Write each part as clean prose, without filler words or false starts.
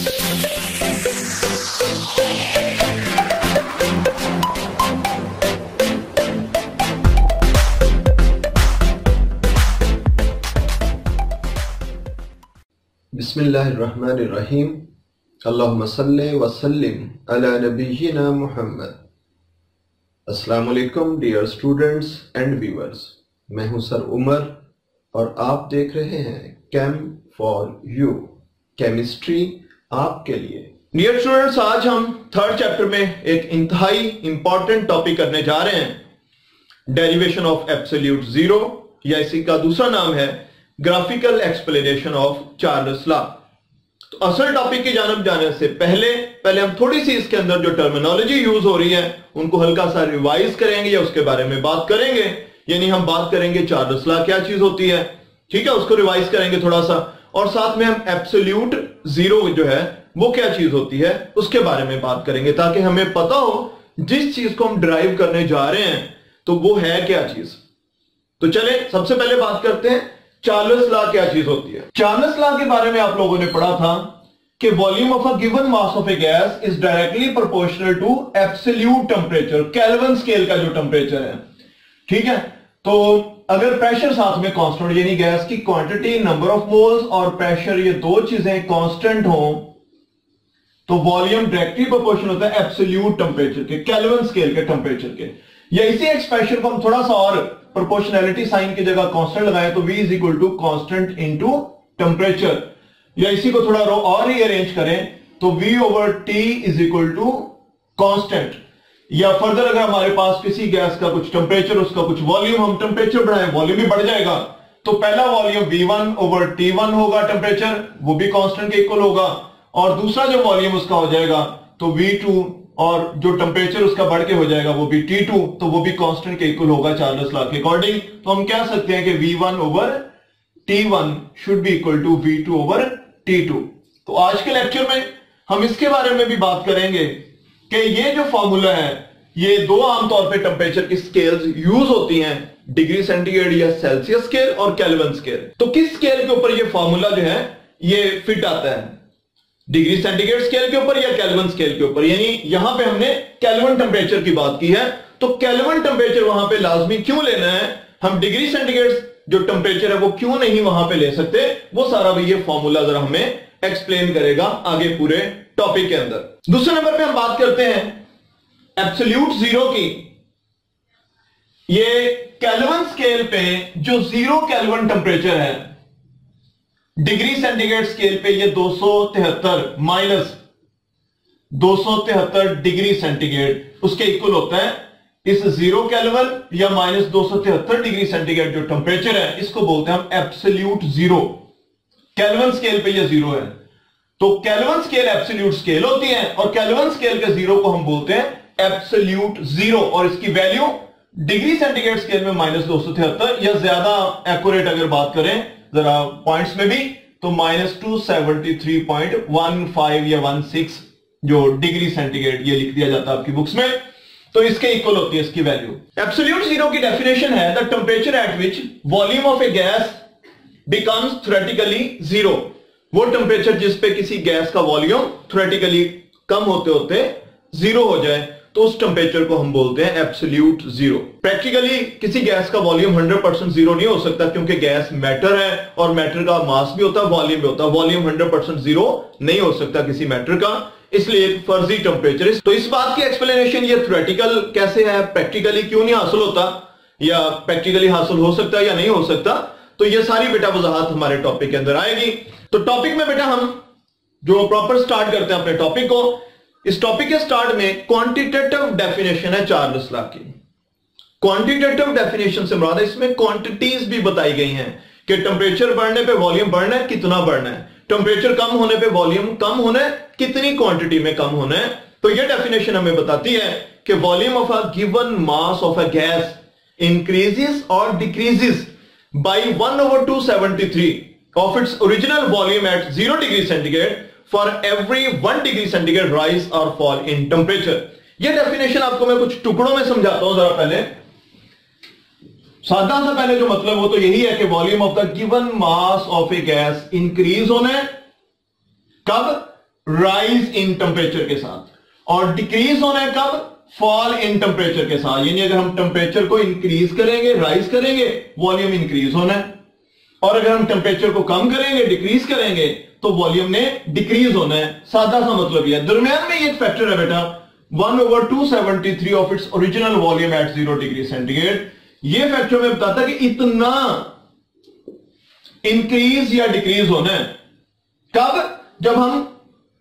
बिस्मिल्लाहिर्रहमानिर्रहीम। अल्लाहुम्मा सल्ली व सल्लिम अला नबिय्यिना मुहम्मद। अस्सलाम वालेकुम डियर स्टूडेंट्स एंड व्यूअर्स, मैं हूं सर उमर और आप देख रहे हैं केम फॉर यू, केमिस्ट्री आपके लिए। डियर स्टूडेंट्स, आज हम थर्ड चैप्टर में एक इंतहाई इंपॉर्टेंट टॉपिक करने जा रहे हैं, डेरिवेशन ऑफ एब्सोल्यूट जीरो, या इसी का दूसरा नाम है graphical explanation of Charles law. तो असल टॉपिक की जानब जाने से पहले हम थोड़ी सी इसके अंदर जो टर्मिनोलॉजी यूज हो रही है उनको हल्का सा रिवाइज करेंगे या उसके बारे में बात करेंगे। यानी हम बात करेंगे चार्ल्स लॉ क्या चीज होती है, ठीक है, उसको रिवाइज करेंगे थोड़ा सा, और साथ में हम एब्सोल्यूट जीरो जो है वो क्या चीज होती है उसके बारे में बात करेंगे, ताकि हमें पता हो जिस चीज को हम ड्राइव करने जा रहे हैं तो वो है क्या चीज। तो चले सबसे पहले बात करते हैं चार्ल्स लॉ क्या चीज होती है। चार्ल्स लॉ के बारे में आप लोगों ने पढ़ा था कि volume of a given mass of a gas is directly proportional to absolute temperature, Kelvin scale का जो टेम्परेचर है, ठीक है। तो अगर प्रेशर साथ में कांस्टेंट, यानी गैस की क्वांटिटी, नंबर ऑफ मोल्स और प्रेशर, ये दो चीजें कांस्टेंट हो तो वॉल्यूम डायरेक्टली प्रोपोर्शनल होता है एब्सोल्यूट टेम्परेचर के, केल्विन स्केल के टेम्परेचर के। या इसी एक्सप्रेशन को हम थोड़ा सा और प्रोपोर्शनैलिटी साइन की जगह कांस्टेंट लगाएं तो V is equal to constant into temperature, या इसी को थोड़ा और रीअरेंज करें तो V over T is equal to constant. या फर्दर अगर हमारे पास किसी गैस का कुछ टेम्परेचर, उसका कुछ वॉल्यूम, हम टेम्परेचर बढ़ाएं, वॉल्यूम भी बढ़ जाएगा, तो पहला वॉल्यूम V1 ओवर T1 होगा, टेम्परेचर वो भी कांस्टेंट के इक्वल होगा, और दूसरा जो वॉल्यूम उसका हो जाएगा तो V2, और जो टेम्परेचर उसका बढ़ के हो जाएगा वो भी T2, तो वो भी कांस्टेंट के इक्वल होगा चार्ल्स लॉ के अकॉर्डिंग। तो हम कह सकते हैं कि V1 over T1 should be equal to V2 over T2। तो आज के लेक्चर में हम इसके बारे में भी बात करेंगे कि ये जो फॉर्मूला है, ये दो आमतौर पे टेम्परेचर की स्केल्स यूज होती हैं, डिग्री सेंटीग्रेड या सेल्सियस स्केल और केल्विन स्केल। तो किस स्केल के ऊपर ये फॉर्मूला जो है ये फिट आता है, डिग्री सेंटीग्रेड स्केल के ऊपर या केल्विन स्केल के ऊपर। यानी यहां पे हमने केल्विन टेम्परेचर की बात की है, तो केल्विन टेम्परेचर वहां पे लाजमी क्यों लेना है, हम डिग्री सेंटीग्रेड जो टेम्परेचर है वो क्यों नहीं वहां पे ले सकते, वो सारा भी ये फॉर्मूला जरा हमें एक्सप्लेन करेगा आगे पूरे टॉपिक के अंदर। दूसरे नंबर पे हम बात करते हैं एब्सोल्यूट जीरो की। ये केल्विन स्केल पे जो जीरो केल्विन टेम्परेचर है, डिग्री सेंटीग्रेड स्केल पे ये 273 माइनस 273 डिग्री सेंटीग्रेड उसके इक्वल होता है। इस जीरो केल्विन या माइनस 273 डिग्री सेंटीग्रेड जो टेम्परेचर है इसको बोलते हैं हम एब्सोल्यूट जीरो। केल्विन स्केल पे ये जीरो है, तो केल्विन स्केल एब्सोल्यूट स्केल होती है, और केल्विन स्केल के जीरो को हम बोलते हैं एब्सोल्यूट जीरो, और इसकी वैल्यू डिग्री सेंटीग्रेड स्केल में माइनस 273, या ज्यादा एक्यूरेट अगर बात करें जरा पॉइंट्स में भी तो माइनस 273.15 या 16 जो डिग्री सेंटीग्रेड ये लिख दिया जाता है आपकी बुक्स में, तो इसके इक्वल होती है इसकी वैल्यू। एब्सोल्यूट जीरो की डेफिनेशन है the temperature at which volume of a gas becomes theoretically zero. वो टेम्परेचर जिस पे किसी गैस का वॉल्यूम थ्योरेटिकली कम होते होते जीरो हो जाए, तो उस टेम्परेचर को हम बोलते हैं एब्सोल्यूट जीरो। प्रैक्टिकली किसी गैस का वॉल्यूम 100% जीरो नहीं हो सकता, क्योंकि गैस मैटर है और मैटर का मास भी होता है, वॉल्यूम भी होता है। वॉल्यूम 100% जीरो नहीं हो सकता किसी मैटर का, इसलिए फर्जी टेम्परेचर। तो इस बात की एक्सप्लेनेशन ये थ्योरेटिकल कैसे है, प्रैक्टिकली क्यों नहीं हासिल होता, या प्रैक्टिकली हासिल हो सकता है या नहीं हो सकता, तो ये सारी बेटा वजाहत हमारे टॉपिक के अंदर आएगी। तो टॉपिक में बेटा हम जो प्रॉपर स्टार्ट करते हैं अपने टॉपिक को, इस टॉपिक के स्टार्ट में क्वांटिटेटिव डेफिनेशन है चार्ल्स लॉ की। क्वांटिटेटिव डेफिनेशन से मुराद है इसमें क्वांटिटीज भी बताई गई हैं कि टेम्परेचर बढ़ने पे वॉल्यूम बढ़ना है, कितना बढ़ना है, टेम्परेचर कम होने पे वॉल्यूम कम होना है, कितनी क्वांटिटी में कम होना है। तो यह डेफिनेशन हमें बताती है कि volume of a given mass of a gas increases और decreases by 1/273 of its original volume at 0 degree centigrade for every 1 degree centigrade rise or fall in temperature। यह डेफिनेशन आपको मैं कुछ टुकड़ों में समझाता हूं जरा पहले। सादा सा पहले जो मतलब वो तो यही है कि volume of the given mass of a gas increase होना है कब, राइज इन टेम्परेचर के साथ, और डिक्रीज होना है कब? फॉल इन टेम्परेचर के साथ। यानी अगर हम टेम्परेचर को इंक्रीज करेंगे, राइज करेंगे, वॉल्यूम इंक्रीज होना है, और अगर हम टेम्परेचर को कम करेंगे, डिक्रीज करेंगे, तो वॉल्यूम ने डिक्रीज होना है। सादा सा मतलब यह है। दरमियान में ये एक फैक्टर है बेटा 1/273 of its original volume at 0 degree centigrade. ये फैक्टर में बताता कि इतना इंक्रीज या डिक्रीज होना है कब? जब हम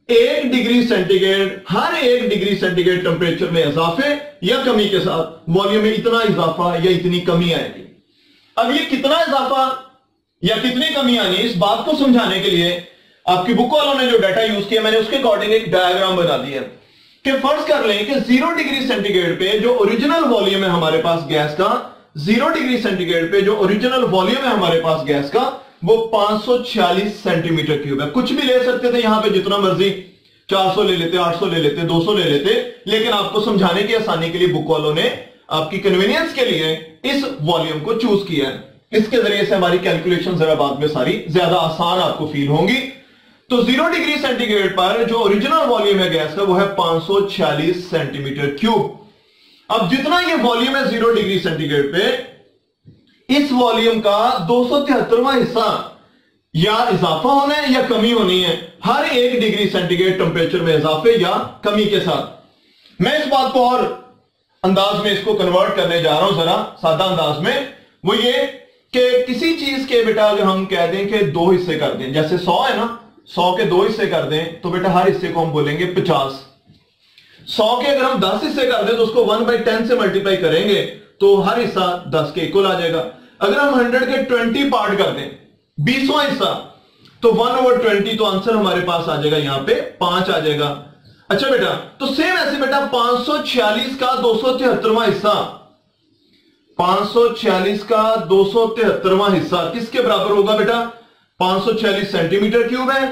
1 डिग्री सेंटीग्रेड, हर 1 डिग्री सेंटीग्रेड टेम्परेचर में इजाफे या कमी के साथ वॉल्यूम में इतना इजाफा या इतनी कमी आएगी। अब ये कितना इजाफा या कितनी कमी आनी, इस बात को समझाने के लिए आपकी बुक वालों ने जो डाटा यूज किया, मैंने उसके अकॉर्डिंग एक डायग्राम बना दिया कि फर्ज कर लें कि 0 डिग्री सेंटीग्रेड पे जो ओरिजिनल वॉल्यूम है हमारे पास गैस का, 0 डिग्री सेंटीग्रेड पे जो ओरिजिनल वॉल्यूम है हमारे पास गैस का, वो 546 सेंटीमीटर क्यूब है। कुछ भी ले सकते थे यहां पे जितना मर्जी, 400 ले लेते, 800 ले लेते, 200 ले लेते, लेकिन आपको समझाने की आसानी के लिए बुक वालों ने आपकी कन्वीनियंस के लिए इस वॉल्यूम को चूज किया है। इसके जरिए से हमारी कैलकुलेशन जरा बाद में सारी ज्यादा आसान आपको फील होंगी। तो 0 डिग्री सेंटीग्रेड पर जो ओरिजिनल वॉल्यूम है गैस का वो है 546 सेंटीमीटर क्यूब। अब जितना ये वॉल्यूम है 0 डिग्री सेंटीग्रेड पे, इस वॉल्यूम का 273वां हिस्सा या इजाफा होना है या कमी होनी है हर 1 डिग्री सेंटीग्रेड टेम्परेचर में इजाफे या कमी के साथ। मैं इस बात को और अंदाज में इसको कन्वर्ट करने जा रहा हूं जरा सादा अंदाज में। वो ये कि किसी चीज के बेटा अगर हम कह दें कि 2 हिस्से कर दें, जैसे 100 है ना, 100 के 2 हिस्से कर दें, तो बेटा हर हिस्से को हम बोलेंगे 50। 100 के अगर हम 10 हिस्से कर दें तो उसको 1/10 से मल्टीप्लाई करेंगे तो हर हिस्सा 10 के इक्वल आ जाएगा। अगर हम 100 के 20 पार्ट कर दें, 20वां हिस्सा, तो 1/20, तो आंसर हमारे पास आ जाएगा यहां पे 5 आ जाएगा। अच्छा बेटा, तो सेम ऐसे बेटा 546 का 273वां हिस्सा, 546 का 273वां हिस्सा किसके बराबर होगा बेटा? 546 सेंटीमीटर क्यूब है।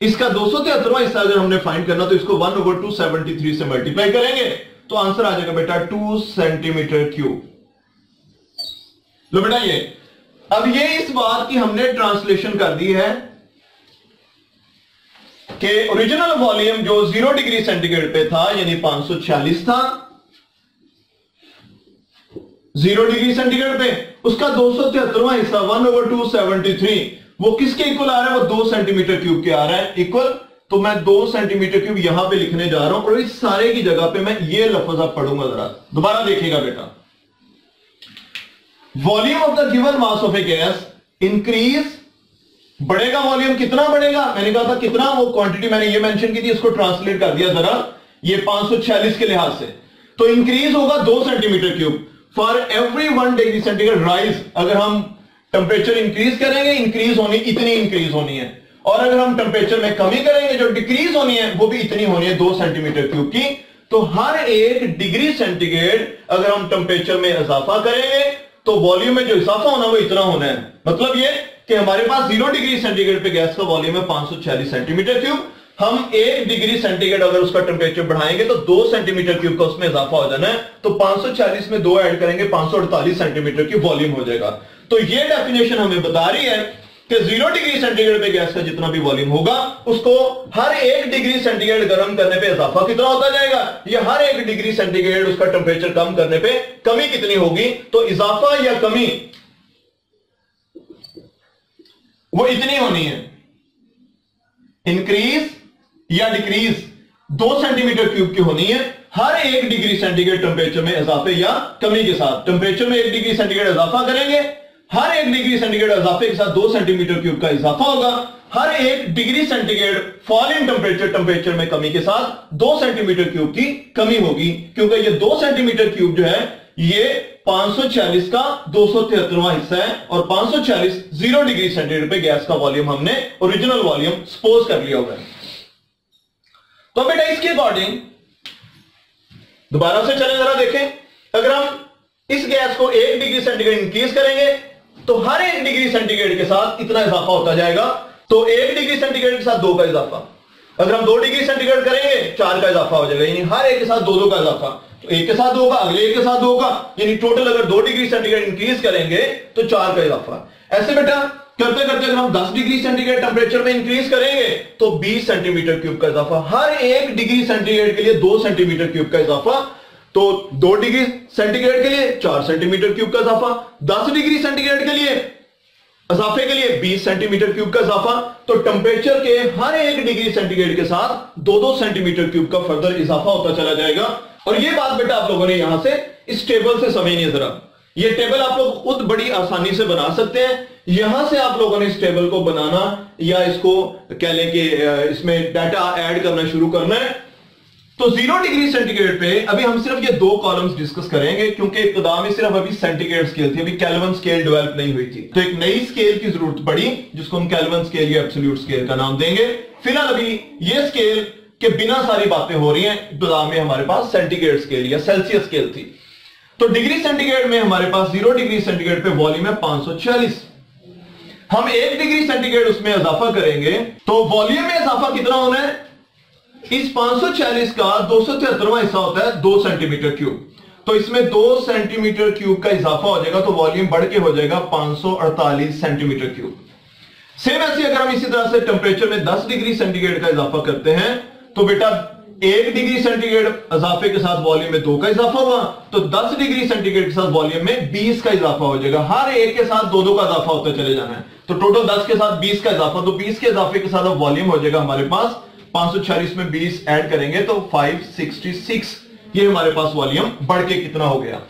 इसका 273वां हिस्सा अगर हमने फाइंड करना तो इसको 1/273 से मल्टीप्लाई करेंगे तो आंसर आ जाएगा बेटा 2 सेंटीमीटर क्यूब। लो बेटा ये, अब ये इस बात की हमने ट्रांसलेशन कर दी है कि ओरिजिनल वॉल्यूम जो 0 डिग्री सेंटीग्रेड पे था यानी 546 था 0 डिग्री सेंटीग्रेड पे, उसका 273वां हिस्सा 1/273 वो किसके इक्वल आ रहा है? वो 2 सेंटीमीटर क्यूब के आ रहा है इक्वल। तो मैं 2 सेंटीमीटर क्यूब यहां पे लिखने जा रहा हूं और इस सारे की जगह पे मैं ये लफ्ज आप पढ़ूंगा, जरा दोबारा देखिएगा बेटा। Volume of the given mass of a gas increase, बढ़ेगा वॉल्यूम, कितना बढ़ेगा? मैंने कहा था कितना, वो क्वांटिटी मैंने ये मेंशन की थी, इसको ट्रांसलेट कर दिया जरा ये 546 के लिहाज से। तो इंक्रीज होगा 2 centimetre cube for every 1 degree centigrade rise. अगर हम टेम्परेचर इंक्रीज करेंगे, इंक्रीज होनी इतनी इंक्रीज होनी है, और अगर हम टेम्परेचर में कमी करेंगे जो डिक्रीज होनी है वो भी इतनी होनी है 2 सेंटीमीटर क्यूब की। तो हर 1 डिग्री सेंटीग्रेड अगर हम टेम्परेचर में इजाफा करेंगे तो वॉल्यूम में जो इजाफा होना वो इतना होना है। मतलब ये कि हमारे पास 0 डिग्री सेंटीग्रेड पे गैस का वॉल्यूम है 546 सेंटीमीटर क्यूब। हम 1 डिग्री सेंटीग्रेड अगर उसका टेम्परेचर बढ़ाएंगे तो 2 सेंटीमीटर क्यूब का उसमें इजाफा हो जाना है। तो 546 में 2 ऐड करेंगे 548 सेंटीमीटर की वॉल्यूम हो जाएगा। तो ये डेफिनेशन हमें बता रही है कि 0 डिग्री सेंटीग्रेड पे गैस का जितना भी वॉल्यूम होगा उसको हर 1 डिग्री सेंटीग्रेड गर्म करने पे इजाफा कितना होता जाएगा, या हर 1 डिग्री सेंटीग्रेड उसका टेम्परेचर कम करने पे कमी कितनी होगी। तो इजाफा या कमी वो इतनी होनी है, इंक्रीज या डिक्रीज 2 सेंटीमीटर क्यूब की होनी है हर 1 डिग्री सेंटीग्रेड टेम्परेचर में इजाफे या कमी के साथ। टेम्परेचर में 1 डिग्री सेंटीग्रेड इजाफा करेंगे, हर 1 डिग्री सेंटीग्रेड इजाफे के साथ 2 सेंटीमीटर क्यूब का इजाफा होगा। हर 1 degree centigrade fall in temperature में कमी के साथ 2 सेंटीमीटर क्यूब की कमी होगी, क्योंकि ये 2 सेंटीमीटर क्यूब जो है ये 546 का 273वां हिस्सा है, और 546 0 डिग्री सेंटीग्रेड पे गैस का वॉल्यूम हमने ओरिजिनल वॉल्यूम सपोज कर लिया होगा। तो बेटा इसके अकॉर्डिंग दोबारा से चलें जरा देखें, अगर हम इस गैस को 1 डिग्री सेंटीग्रेड इंक्रीज करेंगे तो हर 1 डिग्री सेंटीग्रेड के साथ इतना इजाफा होता जाएगा। तो 1 डिग्री सेंटीग्रेड के साथ 2 का इजाफा, अगर हम 2 डिग्री सेंटीग्रेड करेंगे 4 का इजाफा हो जाएगा, यानी हर एक के साथ 2 का इजाफा। तो 1 के साथ 2 का, अगले 1 के साथ 2 का, यानी टोटल अगर 2 डिग्री सेंटीग्रेड इंक्रीज करेंगे तो 4 का इजाफा। ऐसे बेटा करते करते अगर हम 10 डिग्री सेंटीग्रेड टेंपरेचर में इंक्रीज करेंगे तो 20 सेंटीमीटर क्यूब का इजाफा, हर 1 डिग्री सेंटीग्रेड के लिए 2 सेंटीमीटर क्यूब का इजाफा, तो 2 डिग्री सेंटीग्रेड के लिए 4 सेंटीमीटर क्यूब का इजाफा, 10 डिग्री सेंटीग्रेड के लिए इजाफे के लिए 20 सेंटीमीटर क्यूब का इजाफा। तो टेंपरेचर के हर 1 डिग्री सेंटीग्रेड के साथ 2-2 सेंटीमीटर क्यूब का फर्दर इजाफा होता चला जाएगा। और ये बात बेटा आप लोगों ने यहां से इस टेबल से समझनी है जरा। ये टेबल आप लोग खुद बड़ी आसानी से बना सकते हैं। यहां से आप लोगों ने इस टेबल को बनाना या इसको कह लें कि इसमें डाटा ऐड करना शुरू करना है। तो 0 डिग्री सेंटीग्रेड पे अभी हम सिर्फ ये 2 कॉलम्स डिस्कस करेंगे, क्योंकि इब्तिदा में सिर्फ अभी सेंटीग्रेड स्केल थी, अभी केल्विन स्केल डेवलप नहीं हुई थी। तो एक नई स्केल की जरूरत पड़ी जिसको हम केल्विन स्केल या एब्सोल्यूट स्केल का नाम देंगे। फिलहाल अभी ये स्केल के बिना सारी बातें हो रही हैं। इब्तिदा में हमारे पास सेंटीग्रेड स्केल या सेल्सियस स्केल थी। तो डिग्री सेंटीग्रेड में हमारे पास 0 डिग्री सेंटीग्रेड पे वॉल्यूम है 546। हम 1 डिग्री सेंटीग्रेड उसमें इजाफा करेंगे तो वॉल्यूम में इजाफा कितना होना है? इस 546 का 273वां हिस्सा होता है 2 सेंटीमीटर क्यूब। तो इसमें 2 सेंटीमीटर क्यूब का इजाफा हो जाएगा तो वॉल्यूम बढ़ के हो जाएगा 548 सेंटीमीटर क्यूब। सेम ऐसे अगर हम इसी तरह से टेंपरेचर में 10 डिग्री सेंटीग्रेड का इजाफा करते हैं तो बेटा 1 डिग्री सेंटीग्रेड इजाफे के साथ वॉल्यूम में 2 का इजाफा हुआ, तो 10 डिग्री सेंटीग्रेड के साथ वॉल्यूम में 20 का इजाफा हो जाएगा। हर एक के साथ 2-2 का इजाफा होता चले जाना है। तो टोटल 10 के साथ 20 का इजाफा, तो 20 के इजाफे के साथ अब वॉल्यूम हो जाएगा हमारे पास 546 में 20 ऐड करेंगे तो 566। ये हमारे पास वॉल्यूम बढ़ के कितना हो गया।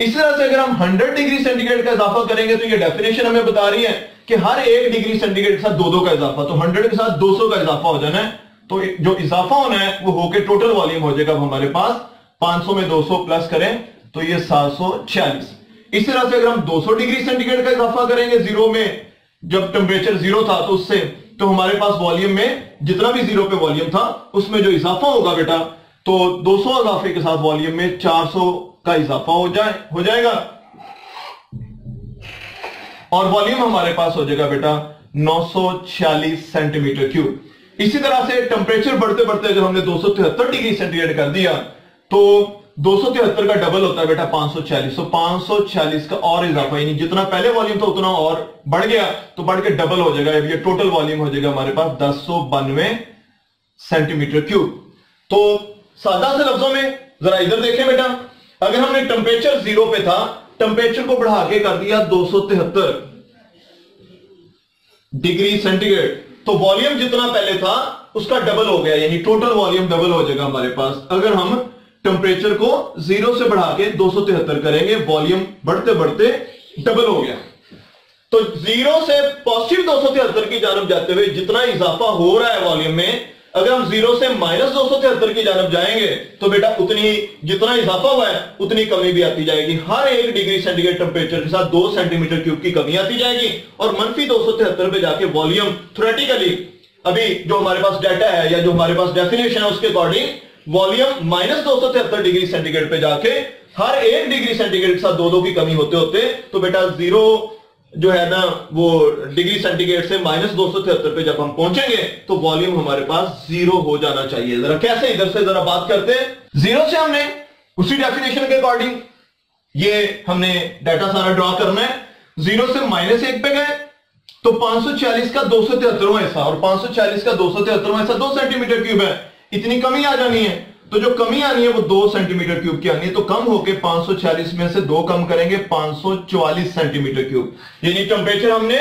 इसी तरह से अगर हम 100 डिग्री सेंटीग्रेड का इजाफा करेंगे तो ये डेफिनेशन हमें बता रही है कि हर 1 डिग्री सेंटीग्रेड के साथ 2-2 का इजाफा, तो 100 के साथ 200 का इजाफा हो जाना है। तो जो इजाफा होना है वो होके टोटल वॉल्यूम हो जाएगा हमारे पास 500 में 200 प्लस करें तो ये 746। इसी तरह से अगर हम 200 डिग्री सेंटीग्रेड का इजाफा करेंगे 0 में, जब टेंपरेचर 0 था तो उससे, तो हमारे पास वॉल्यूम में जितना भी 0 पे वॉल्यूम था उसमें जो इजाफा होगा बेटा, तो 200 इजाफे के साथ वॉल्यूम में 400 का इजाफा हो जाएगा और वॉल्यूम हमारे पास हो जाएगा बेटा 946 सेंटीमीटर क्यूब। इसी तरह से टेंपरेचर बढ़ते बढ़ते अगर हमने 273 डिग्री सेंटीग्रेड कर दिया तो 273 का डबल होता है बेटा 540। तो 540 का और इजाफा, यानी जितना पहले वॉल्यूम था उतना और बढ़ गया, तो बढ़ के डबल हो जाएगा। ये टोटल वॉल्यूम हो जाएगा हमारे पास 1092 सेंटीमीटर क्यूब। तो सादा से लफ्जों में जरा इधर देखें बेटा, अगर हमने टेंपरेचर 0 पे था, टेंपरेचर को बढ़ा के कर दिया 273 डिग्री सेंटीग्रेड, तो वॉल्यूम जितना पहले था उसका डबल हो गया, यानी टोटल वॉल्यूम डबल हो जाएगा हमारे पास। अगर हम टेंपरेचर को 0 से बढ़ा के 273 करेंगे, वॉल्यूम बढ़ते बढ़ते डबल हो गया। तो 0 से पॉजिटिव 273 की जानब जाते हुए जितना इजाफा हो रहा है वॉल्यूम में, अगर हम 0 से माइनस 273 की जानब जाएंगे तो बेटा उतनी जितना इजाफा हुआ है उतनी कमी भी आती जाएगी। हर 1 डिग्री सेंटीग्रेड टेंपरेचर के साथ 2 सेंटीमीटर क्यूब की कमी आती जाएगी और मनफी 273 पे जाके वॉल्यूम थ्योरेटिकली अभी जो हमारे पास डाटा है या जो हमारे पास डेफिनेशन है उसके according volume minus 273 degree centigrade पे जाके हर 1 डिग्री सेंटीग्रेड के साथ 2-2 की कमी होते होते तो बेटा 0 जो है ना वो डिग्री सेंटीग्रेड से माइनस 273 पे जब हम पहुंचेंगे तो वॉल्यूम हमारे पास 0 हो जाना चाहिए। जरा कैसे, इधर से जरा बात करते हैं। 0 से हमने उसी डेफिनेशन के अकॉर्डिंग ये हमने डाटा सारा ड्रॉ करना है। 0 से -1 पे गए तो 540 का 273वां हिस्सा और 540 का 273वां हिस्सा 2 सेंटीमीटर क्यूब है, इतनी कमी आ जानी है। तो जो कमी आनी है वो 2 सेंटीमीटर क्यूब की आनी है, तो कम होके 540 में से 2 कम करेंगे 544 सेंटीमीटर क्यूब, यानी टेंपरेचर हमने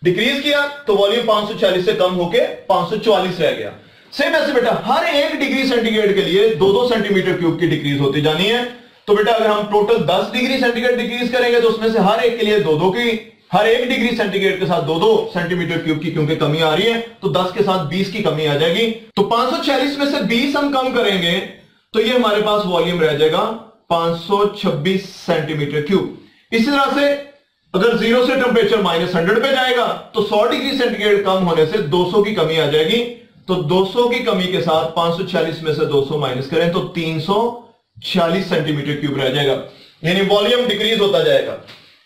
डिक्रीज किया तो वॉल्यूम 540 से कम होके 544 रह गया। सेम ऐसे बेटा हर 1 डिग्री सेंटीग्रेड के लिए 2-2 सेंटीमीटर क्यूब की डिक्रीज होती जानी है। तो बेटा अगर हम टोटल 10 डिग्री सेंटीग्रेड डिक्रीज करेंगे तो उसमें से हर एक के लिए 2-2 की, हर 1 डिग्री सेंटीग्रेड के साथ 2-2 सेंटीमीटर क्यूब की क्योंकि कमी आ रही है तो 10 के साथ 20 की कमी आ जाएगी। तो 546 में से 20 हम कम करेंगे तो ये हमारे पास वॉल्यूम रह जाएगा 526 सेंटीमीटर क्यूब। इसी तरह से अगर 0 से टेंपरेचर -100 पे जाएगा तो 100 डिग्री सेंटीग्रेड कम होने से 200 की कमी आ जाएगी। तो 200 की कमी के साथ 546 में से 200 माइनस करें तो 340 सेंटीमीटर क्यूब रह जाएगा, यानी वॉल्यूम डिक्रीज होता जाएगा।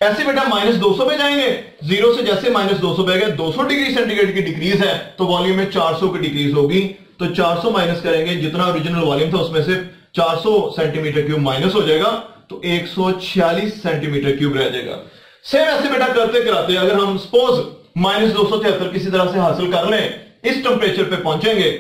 ऐसे बेटा -200 पे जाएंगे, 0 से जैसे -200 पे गए 200 डिग्री सेंटीग्रेड की डिक्रीज है तो वॉल्यूम में 400 की डिक्रीज होगी। तो 400 माइनस करेंगे, जितना ओरिजिनल वॉल्यूम था उसमें से 400 सेंटीमीटर क्यूब माइनस हो जाएगा तो 146 सेंटीमीटर क्यूब रह जाएगा। सेम ऐसे बेटा करते कराते अगर हम सपोज -273 किसी तरह से हासिल कर लें, इस टेम्परेचर पे पहुंचेंगे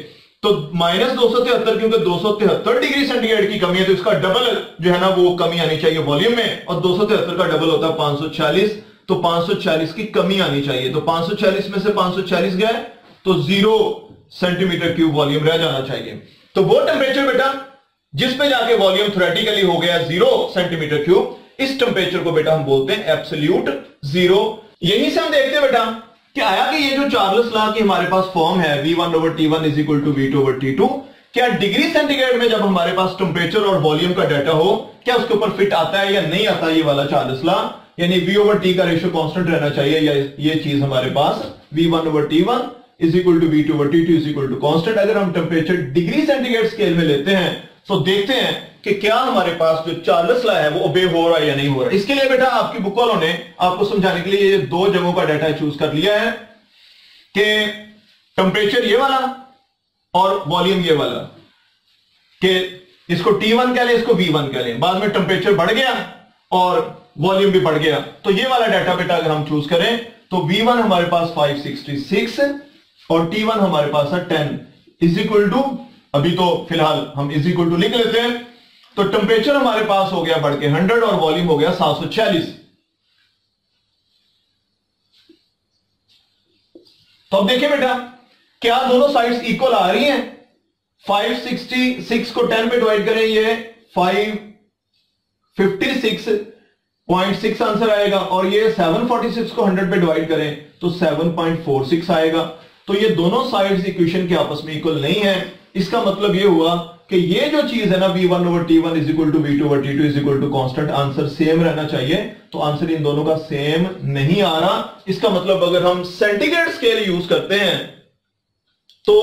तो -273 क्योंकि 273 डिग्री सेंटीग्रेड की कमी है, तो इसका डबल जो है ना वो कमी आनी चाहिए वॉल्यूम में, और 273 का डबल होता है 540, तो 540 की कमी आनी चाहिए। तो 540 में से 540 गए तो 0 सेंटीमीटर क्यूब वॉल्यूम रह जाना चाहिए। तो वो टेम्परेचर बेटा जिस पे जाके वॉल्यूम थ्योरेटिकली हो गया 0 सेंटीमीटर क्यूब, इस टेम्परेचर को बेटा हम बोलते हैं एब्सोल्यूट जीरो। यहीं से हम देखते हैं बेटा कि आया कि ये जो चार्ल्स लॉ की हमारे पास फॉर्म है V1/T1 = V2/T2, क्या डिग्री सेंटीग्रेड में जब हमारे पास टेम्परेचर और वॉल्यूम का डाटा हो, क्या उसके ऊपर फिट आता है या नहीं आता ये वाला चार्ल्स लॉ, यानी V/T का रेशियो कांस्टेंट रहना चाहिए, या ये चीज हमारे पास V1/T1 = V2/T2 कांस्टेंट। अगर हम टेम्परेचर डिग्री सेंटीग्रेड स्केल में लेते हैं तो देखते हैं कि क्या हमारे पास जो चार्ल्स लॉ है वो ओबे हो रहा है या नहीं हो रहा है। इसके लिए बेटा आपकी बुक वालों ने आपको समझाने के लिए ये 2 जगहों का डाटा चूज कर लिया है कि टेम्परेचर ये वाला और वॉल्यूम ये वाला, कि इसको T1 कह लें, इसको V1 कह लें। बाद में टेम्परेचर बढ़ गया और वॉल्यूम भी बढ़ गया, तो ये वाला डाटा बेटा अगर हम चूज करें तो V1 हमारे पास 566 और T1 हमारे पास है 10 = अभी तो फिलहाल हम = लिख लेते हैं, तो टेम्परेचर हमारे पास हो गया बढ़ के 100 और वॉल्यूम हो गया 746। तो अब देखिए बेटा क्या दोनों साइड्स इक्वल आ रही हैं। 566 को 10 पे डिवाइड करें, ये 556.6 आंसर आएगा, और ये 746 को 100 पे डिवाइड करें तो 7.46 आएगा। तो ये दोनों साइड्स इक्वेशन के आपस में इक्वल नहीं है। इसका मतलब ये हुआ कि ये जो चीज है ना V1/T1 = V2/T2 constant, answer same रहना चाहिए, तो आंसर इन दोनों का सेम नहीं आ रहा। इसका मतलब अगर हम सेंटीग्रेड स्केल यूज करते हैं तो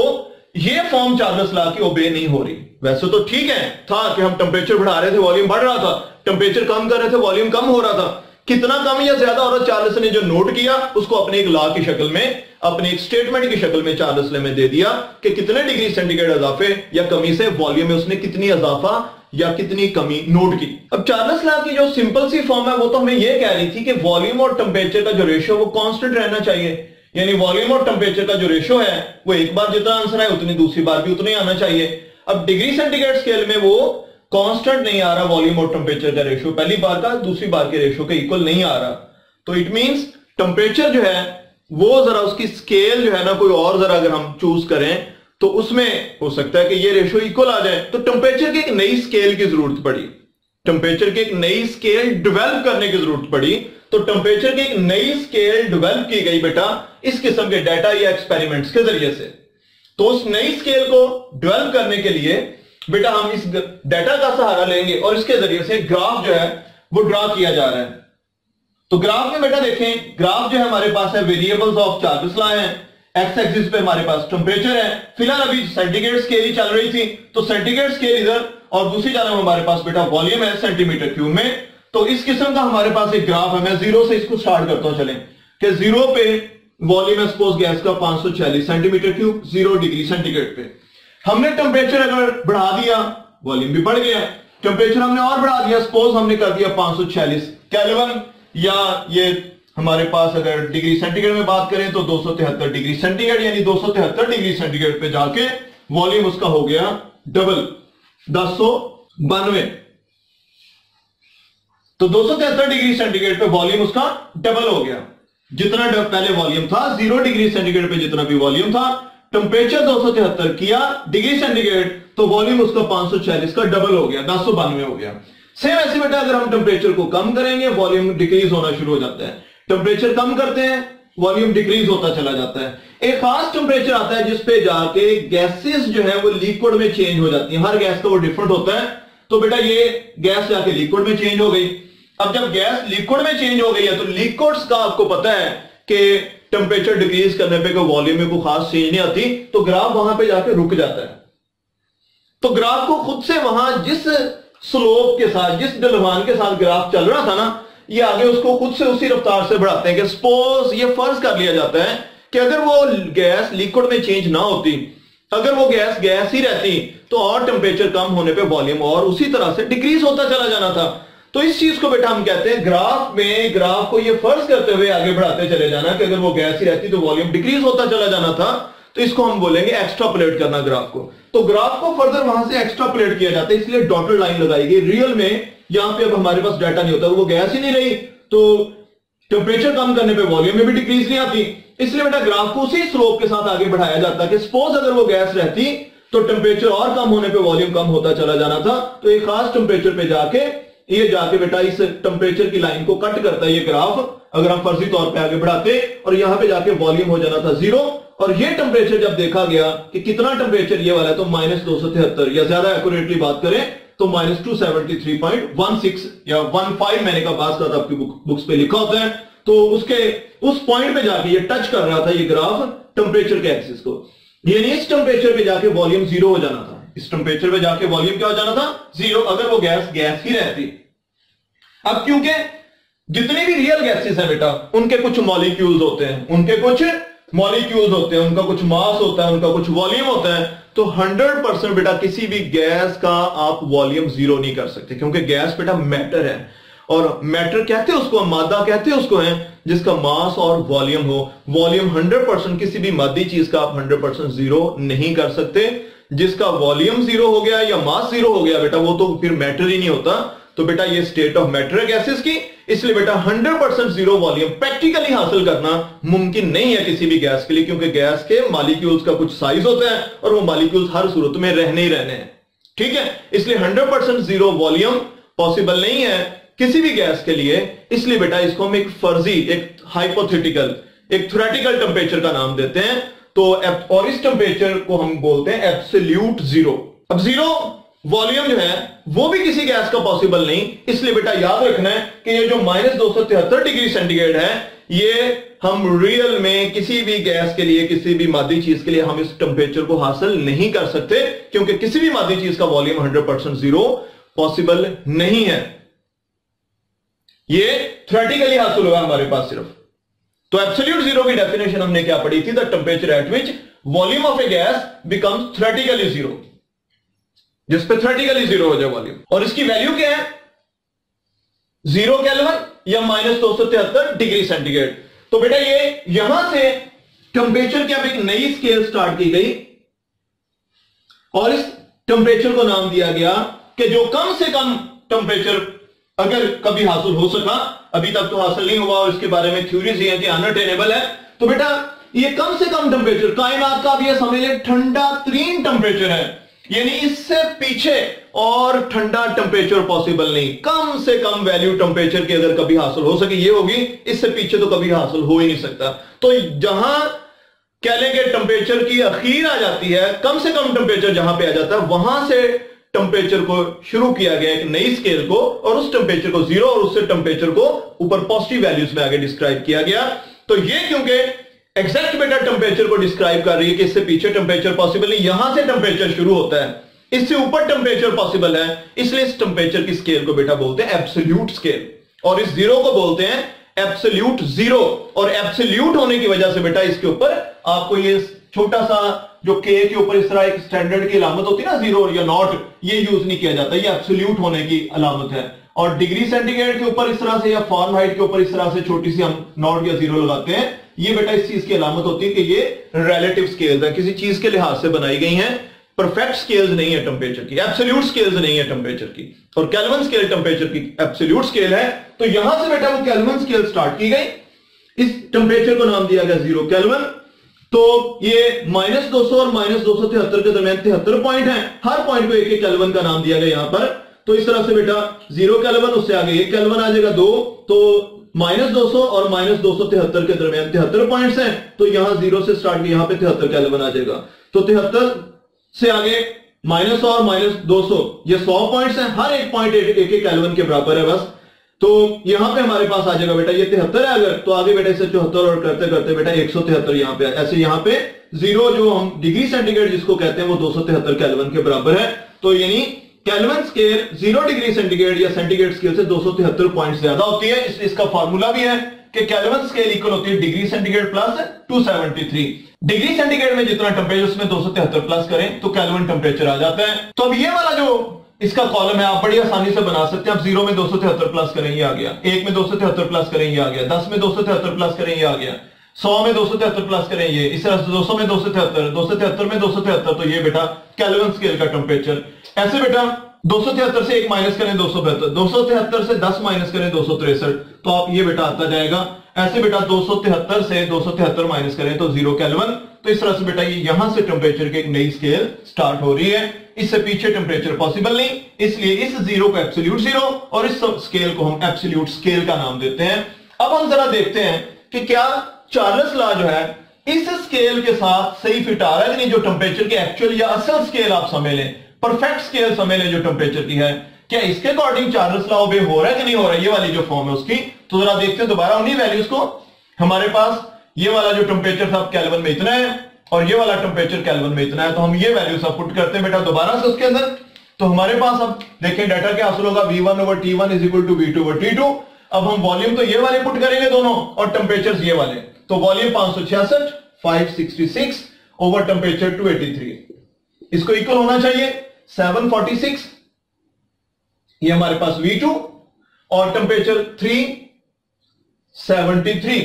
ये फॉर्म चार्ल्स लॉ की ओबे नहीं हो रही। वैसे तो ठीक है था कि हम टेम्परेचर बढ़ा रहे थे वॉल्यूम बढ़ रहा था, टेम्परेचर कम कर रहे थे वॉल्यूम कम हो रहा था, कितना कम या ज्यादा हो रहा, चार्ल्स ने जो नोट किया उसको अपने एक लॉ की शक्ल में, अपने एक स्टेटमेंट की शक्ल में चार्ल्स ने दे दिया कि कितने डिग्री सेंटीग्रेड इजाफे या कमी से वॉल्यूम में उसने कितनी इजाफा या कितनी कमी नोट की। अब चार्ल्स लॉ की जो सिंपल सी फॉर्म है वो तो हमें यह कह रही थी कि वॉल्यूम और टेम्परेचर का जो रेशियो वो कांस्टेंट रहना चाहिए, यानी वॉल्यूम और टेम्परेचर का जो रेशियो है वो एक बार जितना आंसर है उतनी दूसरी बार भी उतना ही आना चाहिए। अब डिग्री सेंटीग्रेड स्केल में वो कांस्टेंट नहीं आ रहा, वॉल्यूम और टेम्परेचर का रेशियो पहली बार का दूसरी बार के रेशियो के इक्वल नहीं आ रहा, तो इट मींस टेम्परेचर जो है वो जरा उसकी स्केल जो है ना कोई और जरा अगर हम चूज करें तो उसमें हो सकता है कि ये रेशियो इक्वल आ जाए। तो टेम्परेचर की एक नई स्केल की जरूरत पड़ी, टेम्परेचर की एक नई स्केल डेवलप करने की जरूरत पड़ी, तो टेम्परेचर की एक नई स्केल डेवलप की गई बेटा इस किस्म के डाटा या एक्सपेरिमेंट्स के जरिए से। तो उस नई स्केल को डेवलप करने के लिए बेटा हम इस डाटा का सहारा लेंगे और इसके जरिए से ग्राफ जो है वो ड्रा किया जा रहा है। तो ग्राफ में बेटा देखें, ग्राफ जो है हमारे पास है वेरिएबल्स ऑफ चार्ल्स लॉ है, एक्स एक्सिस पे हमारे पास टेम्परेचर है, फिलहाल अभी सेंटीग्रेड स्केल ही चल रही थी, तो सेंटीग्रेड स्केल इधर और दूसरी जानब हमारे पास बेटा वॉल्यूम है सेंटीमीटर क्यूब में। तो इस किस्म का हमारे पास एक ग्राफ है, मैं 0 से इसको स्टार्ट करता हूं, चलें कि 0 पे वॉल्यूम है सपोज गैस का 546 सेंटीमीटर क्यूब 0 डिग्री सेंटीग्रेड पे। हमने टेम्परेचर अगर बढ़ा दिया वॉल्यूम भी बढ़ गया, टेम्परेचर हमने और बढ़ा दिया, सपोज हमने कर दिया 546 केल्विन, या ये हमारे पास अगर डिग्री सेंटीग्रेड में बात करें तो 273 डिग्री सेंटीग्रेड, यानी 273 डिग्री सेंटीग्रेड पे जाके वॉल्यूम उसका हो गया डबल 1092। तो 273 डिग्री सेंटीग्रेड पे वॉल्यूम उसका डबल हो गया, जितना पहले वॉल्यूम था 0 डिग्री सेंटीग्रेड पे जितना भी वॉल्यूम था, टेम्परेचर 273 किया डिग्री सेंटीग्रेड तो वॉल्यूम उसका 546 का डबल हो गया, 1092 हो गया। सेम ऐसे बेटा अगर हम टेम्परेचर को कम करेंगे वॉल्यूम डिक्रीज होना शुरू हो जाता है, टेम्परेचर कम करते हैं वॉल्यूम डिक्रीज होता चला जाता है। एक खास टेम्परेचर आता है जिसपे जाके गैसेस जो है वो लिक्विड में चेंज हो जाती है, हर गैस का वो डिफरेंट होता है। तो बेटा ये गैस जाके लिक्विड में चेंज हो गई। अब जब गैस लिक्विड में चेंज हो गई है तो लिक्विड्स का आपको पता है कि टेम्परेचर डिक्रीज करने पे वॉल्यूम में कोई खास चेंज नहीं आती, तो ग्राफ वहां पे जाके रुक जाता है। तो ग्राफ को खुद से वहां जिस स्लोप के साथ जिस ढलवान के साथ ग्राफ चल रहा था ना, ये आगे उसको खुद से उसी रफ्तार से बढ़ाते हैं कि सपोज ये फर्ज कर लिया जाता है कि अगर वो गैस लिक्विड में चेंज ना होती, अगर वो गैस ही रहती तो और टेम्परेचर कम होने पे वॉल्यूम और उसी तरह से डिक्रीज होता चला जाना था। तो इस चीज को बेटा हम कहते हैं ग्राफ को ये फर्ज करते हुए आगे बढ़ाते चले जाना कि अगर वो गैस ही रहती तो वॉल्यूम डिक्रीज होता चला जाना था, तो इसको हम बोलेंगे एक्स्ट्रापोलेट करना ग्राफ को। तो ग्राफ को फर्दर वहां से एक्स्ट्रापोलेट किया जाता है, इसलिए डॉटेड लाइन लगाई गई। रियल में यहां पे अब हमारे पास डाटा नहीं होता, वो गैस ही नहीं रही तो टेम्परेचर कम करने पे वॉल्यूम में भी डिक्रीज नहीं आती, इसलिए बेटा ग्राफ को उसी स्लोप के साथ आगे बढ़ाया जाता है कि सपोज अगर वो गैस रहती तो टेम्परेचर और कम होने पे वॉल्यूम कम होता चला जाना था। तो एक खास टेम्परेचर पे जाके बेटा इस टेम्परेचर की लाइन को कट करता है ये ग्राफ, अगर हम फर्जी तौर पे आगे बढ़ाते, और यहां पे जाके वॉल्यूम हो जाना था 0। और ये टेम्परेचर जब देखा गया कि कितना टेम्परेचर ये वाला है तो -273, या ज्यादा एक्यूरेटली बात करें तो -273.16 या 15 मैंने कहा पास का आपकी बुक्स पे लिखा होता है। तो उस पॉइंट पे जाके ये टच कर रहा था ये ग्राफ टेम्परेचर के एक्सिस को, यानी इस टेम्परेचर पे जाके वॉल्यूम 0 हो जाना था। इस टेम्परेचर पे जाके वॉल्यूम क्या हो जाना था 0, अगर वो गैस ही रहती। अब क्योंकि जितनी भी रियल गैसेस हैं बेटा उनके कुछ मॉलिक्यूल्स होते हैं, उनका कुछ मास होता है, उनका कुछ वॉल्यूम होता है, तो 100% बेटा किसी भी गैस का आप वॉल्यूम 0 नहीं कर सकते, क्योंकि गैस बेटा मैटर है, और मैटर कहते हैं उसको, मादा कहते हैं उसको है जिसका मास और वॉल्यूम हो। वॉल्यूम 100% किसी भी मादी चीज का आप 100% 0 नहीं कर सकते। जिसका वॉल्यूम 0 हो गया या मास 0 हो गया बेटा वो तो फिर मैटर ही नहीं होता। तो बेटा ये स्टेट ऑफ मैटर है गैसेस की, इसलिए बेटा 100% 0 वॉल्यूम प्रैक्टिकली हासिल करना मुमकिन नहीं है किसी भी गैस के लिए, क्योंकि गैस के मॉलिक्यूल्स का कुछ साइज होता है और वो मॉलिक्यूल्स हर सूरत में रहने ही रहने हैं, ठीक है। इसलिए 100% 0 वॉल्यूम पॉसिबल नहीं है किसी भी गैस के लिए, इसलिए बेटा इसको हम एक फर्जी, एक हाइपोथेटिकल, एक थ्योरेटिकल टेम्परेचर का नाम देते हैं। तो और इस टेम्परेचर को हम बोलते हैं एब्सोल्यूट 0। अब 0 वॉल्यूम जो है वो भी किसी गैस का पॉसिबल नहीं, इसलिए बेटा याद रखना है कि ये जो -273 डिग्री सेंटीग्रेड है ये हम रियल में किसी भी गैस के लिए, किसी भी मादी चीज के लिए हम इस टेम्परेचर को हासिल नहीं कर सकते, क्योंकि किसी भी मादी चीज का वॉल्यूम 100% 0 पॉसिबल नहीं है। ये थ्योरेटिकली हासिल हुआ हमारे पास सिर्फ। तो एब्सोल्यूट 0 की डेफिनेशन हमने क्या पढ़ी थी, the temperature at which volume of a gas becomes theoretically 0, जिस पे थ्योरेटिकली 0 हो जाए वॉल्यूम। और इसकी वैल्यू क्या है 0 केल्विन या -273 डिग्री सेंटीग्रेड। तो बेटा ये यहां से टेम्परेचर की अब एक नई स्केल स्टार्ट की गई और इस टेम्परेचर को नाम दिया गया कि जो कम से कम टेम्परेचर अगर कभी हासिल हो सका, अभी तक तो हासिल नहीं हुआ और इसके बारे में थ्योरीज ये है कि अनअटेनेबल है। तो बेटा ये कम से कम टेम्परेचर कायनात का, अब ये समझ ले ठंडा तरीन टेम्परेचर है, यानी इससे पीछे और ठंडा टेम्परेचर पॉसिबल नहीं। कम से कम वैल्यू टेम्परेचर की अगर कभी हासिल हो सके ये होगी, इससे पीछे तो कभी हासिल हो ही नहीं सकता। तो जहां कह लेंगे टेम्परेचर की अखीर आ जाती है, कम से कम टेम्परेचर जहां पे आ जाता है, वहां से टेम्परेचर को शुरू किया गया एक नई स्केल को, और उस टेम्परेचर को 0 और उससे टेम्परेचर को ऊपर पॉजिटिव वैल्यूज में आगे डिस्क्राइब किया गया। तो ये क्योंकि एग्जैक्ट बेटा टेम्परेचर को डिस्क्राइब कर रही है कि इससे पीछे टेम्परेचर पॉसिबल नहीं, यहां से टेम्परेचर शुरू होता है, इससे ऊपर टेम्परेचर पॉसिबल है, इसलिए इस टेम्परेचर की स्केल को बेटा बोलते हैं एब्सोल्यूट स्केल, और इस 0 को बोलते हैं एब्सोल्यूट 0। और एब्सोल्यूट होने की वजह से बेटा इसके ऊपर आपको ये छोटा सा जो के के ऊपर इस तरह एक स्टैंडर्ड की अलामत होती है ना 0 या नॉट, ये यूज नहीं किया जाता, ये एब्सोल्यूट होने की अलामत है। और डिग्री सेंटीग्रेड के ऊपर इस तरह से या फॉरेनहाइट के ऊपर इस तरह से छोटी सी हम नॉट या 0 लगाते हैं, ये बेटा इस चीज की अलामत होती है कि ये रिलेटिव स्केल्स है, किसी चीज के लिहाज से बनाई गई हैं, परफेक्ट स्केल्स नहीं है टेम्परेचर की, एब्सोल्यूट स्केल्स नहीं है टेम्परेचर की। और केल्विन स्केल टेम्परेचर की एब्सोल्यूट स्केल है। तो यहां से बेटा वो केल्विन स्केल स्टार्ट की गई, इस टेम्परेचर को नाम दिया गया 0 केल्विन। तो ये -200 और -273 के दरमियान 73 पॉइंट है, हर पॉइंट को एक केल्विन का नाम दिया गया यहां पर। तो इस तरह से बेटा 0 केल्विन, उससे आगे 1 केल्विन आ जाएगा 2, तो -200 और -273 के दरमियान 73 पॉइंट्स हैं। तो यहां 0 से स्टार्ट किया, यहां पे 73 केल्विन आ जाएगा। तो 73 से आगे -100 और -200 ये 100 पॉइंट्स हैं, हर एक पॉइंट एक केल्विन के बराबर है बस। तो यहां पे हमारे पास आ जाएगा बेटा ये 73 है अगर, तो आगे बेटा इसे 74 और करते करते बेटा 173 यहां पे, ऐसे यहां पे 0 जो हम डिग्री सेंटीग्रेड जिसको कहते हैं वो 273 केल्विन के बराबर है। तो यानी केल्विन स्केल 0 डिग्री सेंटीग्रेड या सेंटीग्रेड स्केल से 273 पॉइंट ज्यादा होती है। इसका फॉर्मूला भी है कि केल्विन स्केल इक्वल होती है degree centigrade plus 273। Degree centigrade में जितना टेम्परेचर उसमें 273 प्लस करें तो केल्विन टेम्परेचर आ जाता है। तो अब ये वाला जो इसका कॉलम है, आप बड़ी आसानी से बना सकते हैं। आप 0 में 273 प्लस करें, ये आ गया। 1 में 273 प्लस करें, ये आ गया। 10 में 273 प्लस करें, ये आ गया। 100 में 273 प्लस करें, ये। इस तरह से 200 में 273, 273 में 273, तो ये बेटा केल्विन स्केल का टेम्परेचर। ऐसे बेटा 273 से 1 माइनस करें 272, 273 से 10 माइनस करें 263, तो आप ये बेटा आता जाएगा। ऐसे बेटा 273 से 273 माइनस करें तो 0 केल्विन। तो इस तरह से बेटा ये यहां से टेम्परेचर की एक नई स्केल स्टार्ट हो रही है। इससे पीछे टेम्परेचर पॉसिबल नहीं, इसलिए इस 0 को एब्सोल्यूट 0 और इस स्केल को हम एब्सोल्यूट स्केल का नाम देते हैं। अब हम जरा देखते हैं कि क्या चार्ल्स लॉ जो है इस स्केल के साथ सही फिट आ रहा है कि नहीं। जो टेम्परेचर की एक्चुअल या असल स्केल आप समझ लें, परफेक्ट स्केल समझ लें जो टेम्परेचर की है, क्या इसके अकॉर्डिंग चार्ल्स लॉ ओबे हो रहा है कि नहीं हो रहा है, ये वाली जो फॉर्म है उसकी। तो जरा देखते हैं दोबारा उन्हीं वैल्यूज को। हमारे पास ये वाला जो टेम्परेचर था केल्विन में इतना है और ये वाला टेम्परेचर केल्विन में इतना है, तो हम ये वैल्यू सब पुट करते हैं बेटा दोबारा से उसके अंदर। तो हमारे पास अब देखें डाटा क्या हासिल होगा, V1/T1 = V2/T2। अब हम वॉल्यूम तो ये वाले पुट करेंगे दोनों और टेम्परेचर ये वाले। तो वॉल्यूम 566 566 ओवर टेम्परेचर 283, इसको इक्वल होना चाहिए 746। ये हमारे पास V2 और टेम्परेचर 373।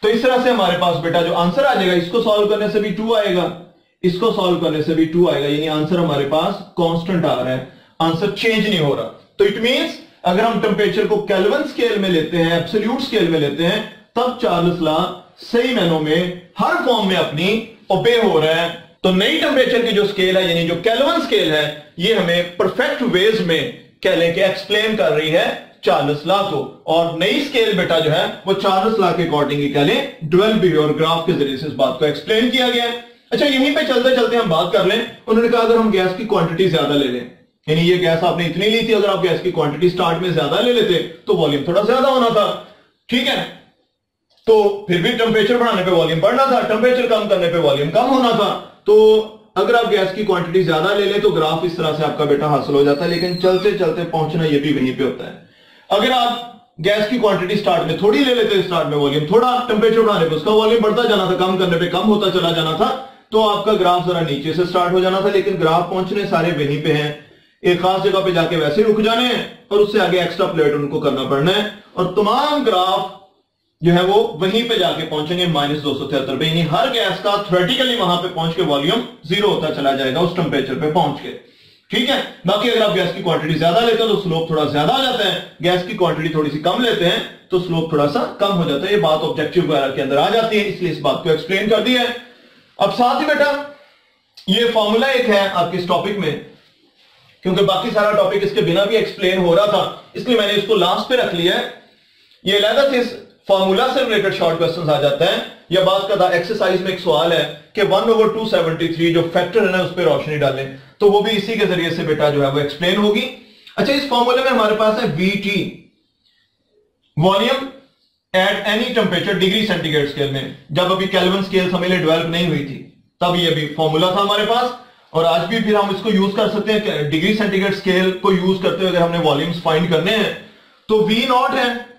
तो इस तरह से हमारे पास बेटा जो आंसर आ जाएगा, इसको सॉल्व करने से भी 2 आएगा, इसको सॉल्व करने से भी 2 आएगा, यानी आंसर हमारे पास कांस्टेंट आ रहा है, आंसर चेंज नहीं हो रहा। तो इट मींस अगर हम टेम्परेचर को केल्विन स्केल में लेते हैं, एब्सोल्यूट स्केल में लेते हैं, तब चार्ल्स लॉ सही मैनों में हर फॉर्म में अपनी ओबे हो रहा है। तो नई टेम्परेचर की जो स्केल है यानी जो केल्विन स्केल है, ये हमें परफेक्ट वेज में कह लें कि एक्सप्लेन कर रही है चार्ल्स लॉ को। और नई स्केल बेटा जो है वो चार्ल्स लॉ के अकॉर्डिंग ही कह लें ड्यूअल बिहेवियर ग्राफ के जरिए से इस बात को एक्सप्लेन किया गया है। अच्छा, यहीं पे चलते चलते हम बात कर लें। उन्होंने कहा अगर हम गैस की क्वांटिटी ज्यादा ले लें, यानी ये गैस आपने इतनी ली थी, अगर आप गैस की क्वांटिटी स्टार्ट में ज्यादा ले लेते तो वॉल्यूम थोड़ा ज्यादा होना था, ठीक है। तो फिर भी टेम्परेचर बढ़ाने पे वॉल्यूम बढ़ना था, टेम्परेचर कम करने पे वॉल्यूम कम होना था। तो अगर आप गैस की क्वांटिटी ज्यादा ले लें तो ग्राफ इस तरह से आपका बेटा हासिल हो जाता है, लेकिन चलते चलते पहुंचना ये भी वहीं पे होता है। अगर आप गैस की क्वांटिटी स्टार्ट में थोड़ी ले लेते, स्टार्ट में वॉल्यूम थोड़ा, टेम्परेचर बढ़ाने पे उसका वॉल्यूम बढ़ता जाना था, कम करने पे कम होता चला जाना था, तो आपका ग्राफ जरा नीचे से स्टार्ट हो जाना था। लेकिन ग्राफ पहुंचने सारे वहीं पे हैं, एक खास जगह पे जाके वैसे रुक जाने हैं और उससे आगे एक्स्ट्रा प्लेट उनको करना पड़ना है, और तमाम ग्राफ जो है वो वहीं पे जाके पहुंचेंगे -273 पे, यानी हर गैस का थ्योरेटिकली वहां पे पहुंच के वॉल्यूम 0 होता चला जाएगा उस टेम्परेचर पे पहुंच के, ठीक है। बाकी अगर आप गैस की क्वांटिटी ज्यादा लेते हो तो स्लोप थोड़ा ज्यादा आ जाता है, गैस की क्वांटिटी थोड़ी सी कम लेते हैं तो स्लोप थोड़ा सा कम हो जाता है। ये बात ऑब्जेक्टिव वगैरह के अंदर आ जाती है, इसलिए इस बात को एक्सप्लेन कर दिया है। अब साथ ही बेटा ये फॉर्मूला एक है आपके इस टॉपिक में, क्योंकि बाकी सारा टॉपिक इसके बिना भी एक्सप्लेन हो रहा था, इसलिए मैंने इसको लास्ट पे रख लिया है। ये अलग से इस फॉर्मूला से रिलेटेड शॉर्ट क्वेश्चंस आ जाता है, या बात का एक्सरसाइज में एक सवाल है कि 1/273 जो फैक्टर है ना उस पर रोशनी डालें, तो वो भी इसी के जरिए से बेटा जो है वो एक्सप्लेन होगी। अच्छा, इस फॉर्मूले में हमारे पास है VT, volume at any temperature degree centigrade scale में। जब अभी केल्विन स्केल हमें डेवलप नहीं हुई थी तब ये भी फॉर्मूला था हमारे पास, और आज भी फिर हम इसको यूज कर सकते हैं डिग्री सेंटीग्रेड स्केल को यूज करते हुए अगर हमने वॉल्यूम्स फाइंड करने हैं। तो V0 है,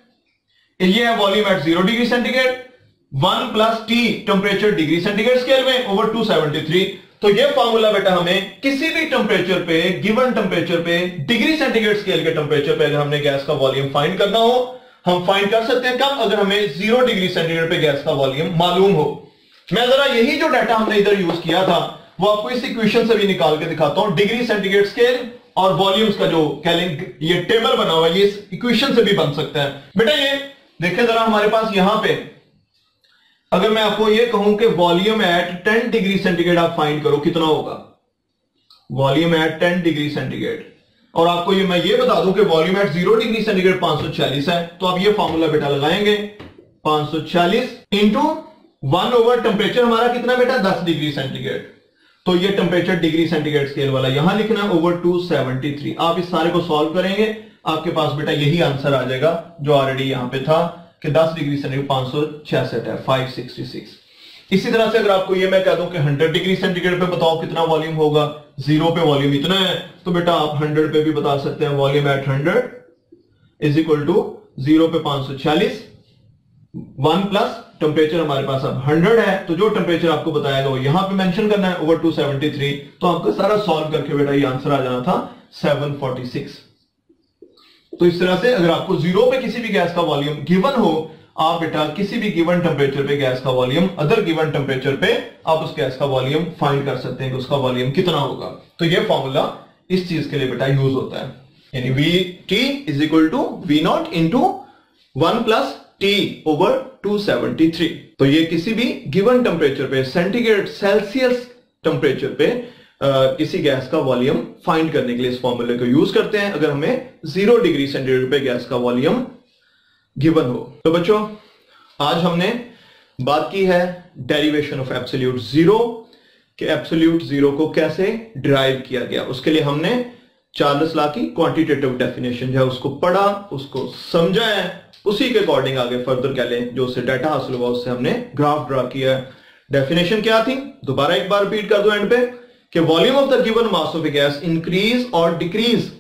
ये है volume at 0 degree centigrade, 1 + T temperature degree centigrade scale में ओवर 273। तो ये फॉर्मूला बेटा हमें किसी भी टेम्परेचर पे, गिवन टेम्परेचर पे, डिग्री सेंटीग्रेड स्केल के टेम्परेचर पे अगर हमने गैस का वॉल्यूम फाइंड करना हो, हम फाइंड कर सकते हैं। कब? अगर हमें 0 डिग्री सेंटीग्रेड पे गैस का वॉल्यूम मालूम हो। मैं जरा यही जो डाटा हमने इधर यूज किया था वो आपको इस इक्वेशन से भी निकाल के दिखाता हूं। डिग्री सेंटीग्रेड स्केल और वॉल्यूम्स का जो ये टेबल बना हुआ है, ये इस इक्वेशन से भी बन सकता है। बेटा ये देखें जरा, हमारे पास यहां पे अगर मैं आपको ये कहूं कि वॉल्यूम एट 10 डिग्री सेंटीग्रेड आप फाइंड करो, कितना होगा वॉल्यूम एट 10 डिग्री सेंटीग्रेड, और आपको ये मैं ये बता दूं कि वॉल्यूम एट 0 डिग्री सेंटीग्रेड 546 है। तो आप ये फॉर्मूला बेटा लगाएंगे, 546 इंटू 1 ओवर टेम्परेचर हमारा कितना बेटा 10 डिग्री सेंटीग्रेड। तो ये टेम्परेचर डिग्री सेंटीग्रेड स्केल वाला यहां लिखना ओवर 273। आप इस सारे को सॉल्व करेंगे, आपके पास बेटा यही आंसर आ जाएगा जो ऑलरेडी यहां पे था कि 10 डिग्री सेंटीग्रेड 566 है, 566। इसी तरह से अगर आपको ये मैं कह दूं कि 100 डिग्री सेंटीग्रेड पे बताओ कितना वॉल्यूम होगा, 0 पे वॉल्यूम इतना है, तो बेटा आप 100 पे भी बता सकते हैं। Volume at 100 is equal to 0 पे 546, 1 प्लस टेम्परेचर हमारे पास अब 100 है, तो जो टेम्परेचर आपको बताएगा वो यहां पे मेंशन करना है ओवर 273। तो आपको सारा सॉल्व करके बेटा ये आंसर आ जाना था 746। तो इस तरह से अगर आपको 0 पे किसी भी गैस का वॉल्यूम गिवन हो, आप बेटा किसी भी गिवन टेम्परेचर पे गैस का वॉल्यूम, अदर गिवन टेम्परेचर पे आप उस गैस का वॉल्यूम फाइंड कर सकते हैं कि उसका वॉल्यूम कितना होगा। तो ये फॉर्मूला इस चीज के लिए बेटा यूज होता है, यानी VT is equal to V0 into 1 plus T over 273। तो ये किसी भी गिवन टेम्परेचर पे, सेंटीग्रेड सेल्सियस टेम्परेचर पे किसी गैस का वॉल्यूम फाइंड करने के लिए इस फॉर्मूले को यूज करते हैं अगर हमें 0 डिग्री सेंटीग्रेड पे गैस का वॉल्यूम गिवन हो। तो बच्चों आज हमने बात की है डेरिवेशन ऑफ एब्सोल्यूट जीरो, कि एब्सोल्यूट जीरो को कैसे डिराइव किया गया। उसके लिए हमने चार्ल्स लॉ की क्वांटिटेटिव डेफिनेशन जो है उसको पढ़ा, उसको समझा है, उसी के अकॉर्डिंग आगे फर्दर कह लें जो उससे डाटा हासिल हुआ उससे हमने ग्राफ ड्रा किया। डेफिनेशन क्या थी, दोबारा एक बार रिपीट कर दो एंड पे, कि volume of the given mass of a gas increase और डिक्रीज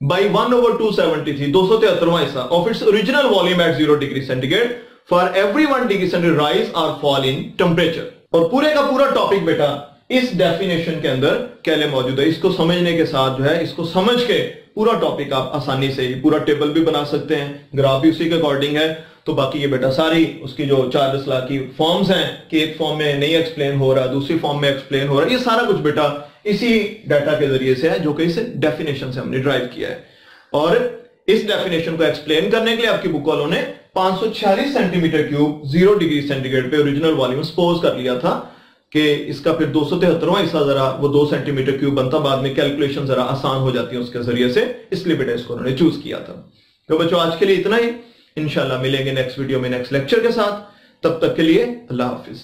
बाय 1 over 273 273वां हिस्सा of its original volume at 0 degree centigrade for every 1 degree centigrade rise और फॉल इन टेम्परेचर। और पूरे का पूरा टॉपिक बेटा इस डेफिनेशन के अंदर कैले मौजूद है। इसको समझने के साथ जो है, इसको समझ के पूरा टॉपिक आप आसानी से ही पूरा टेबल भी बना सकते हैं, ग्राफ भी उसी के अकॉर्डिंग है। तो बाकी ये बेटा सारी उसकी जो चार्ल्स लॉ की फॉर्म्स हैं कि एक फॉर्म में नहीं एक्सप्लेन हो रहा, दूसरी फॉर्म में एक्सप्लेन हो रहा है, ये सारा कुछ बेटा इसी डाटा के जरिए से है जो कि इस डेफिनेशन से हमने ड्राइव किया है। और इस डेफिनेशन को एक्सप्लेन करने के लिए आपकी बुक वालों ने 546 सेंटीमीटर क्यूब 0 डिग्री सेंटीग्रेड पे ओरिजिनल वॉल्यूम सपोज कर लिया था कि इसका फिर 273वां हिस्सा जरा वो 2 सेंटीमीटर क्यूब बनता, बाद में कैलकुलेशन जरा आसान हो जाती है उसके जरिए से, इसलिए बेटा इसको उन्होंने चूज किया था। तो बच्चों आज के लिए इतना ही, इंशाल्लाह मिलेंगे नेक्स्ट वीडियो में नेक्स्ट लेक्चर के साथ। तब तक के लिए अल्लाह हाफिज।